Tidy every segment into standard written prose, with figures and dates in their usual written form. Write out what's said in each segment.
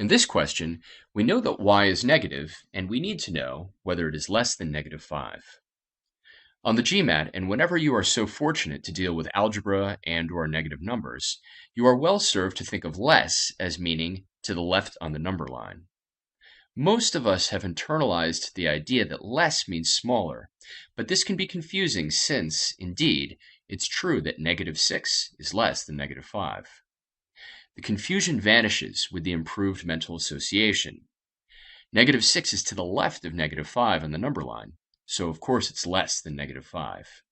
In this question, we know that y is negative, and we need to know whether it is less than -5. On the GMAT, and whenever you are so fortunate to deal with algebra and/or negative numbers, you are well served to think of less as meaning to the left on the number line. Most of us have internalized the idea that less means smaller, but this can be confusing since, indeed, it's true that -6 is less than -5. The confusion vanishes with the improved mental association. -6 is to the left of -5 on the number line, so of course it's less than -5.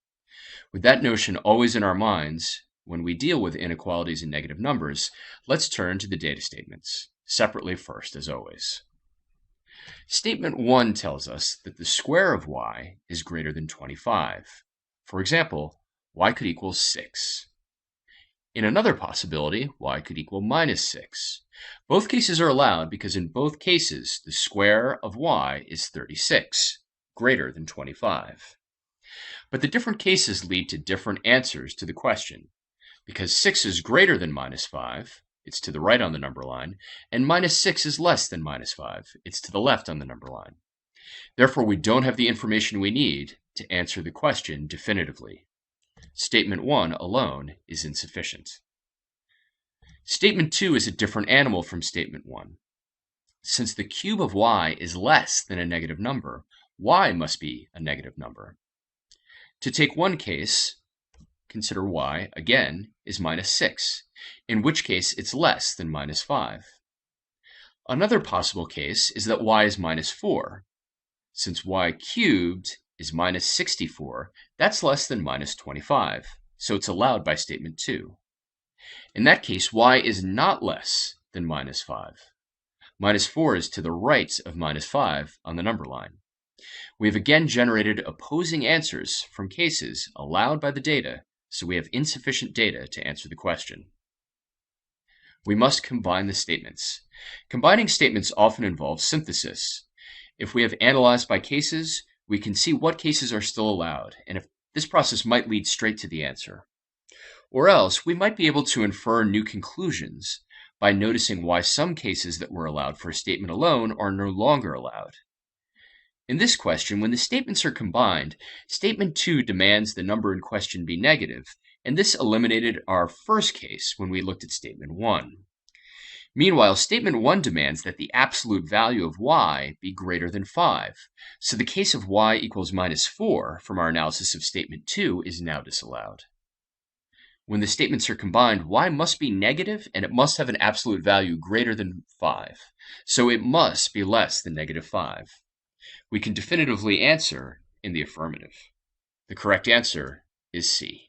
With that notion always in our minds, when we deal with inequalities in negative numbers, let's turn to the data statements, separately first as always. Statement 1 tells us that the square of y is greater than 25. For example, y could equal 6. In another possibility, y could equal -6. Both cases are allowed because in both cases, the square of y is 36, greater than 25. But the different cases lead to different answers to the question. Because 6 is greater than -5, it's to the right on the number line, and -6 is less than -5, it's to the left on the number line. Therefore, we don't have the information we need to answer the question definitively. Statement 1 alone is insufficient. Statement 2 is a different animal from Statement 1. Since the cube of y is less than a negative number, y must be a negative number. To take one case, consider y, again, is -6, in which case it's less than -5. Another possible case is that y is -4. Since y cubed is -64, that's less than -25, so it's allowed by Statement 2. In that case, y is not less than -5. -4 is to the right of -5 on the number line. We have again generated opposing answers from cases allowed by the data, so we have insufficient data to answer the question. We must combine the statements. Combining statements often involves synthesis. If we have analyzed by cases, we can see what cases are still allowed, and if this process might lead straight to the answer. Or else, we might be able to infer new conclusions by noticing why some cases that were allowed for a statement alone are no longer allowed. In this question, when the statements are combined, Statement 2 demands the number in question be negative, and this eliminated our first case when we looked at Statement 1. Meanwhile, Statement 1 demands that the absolute value of y be greater than 5, so the case of y equals -4 from our analysis of Statement 2 is now disallowed. When the statements are combined, y must be negative and it must have an absolute value greater than 5, so it must be less than -5. We can definitively answer in the affirmative. The correct answer is C.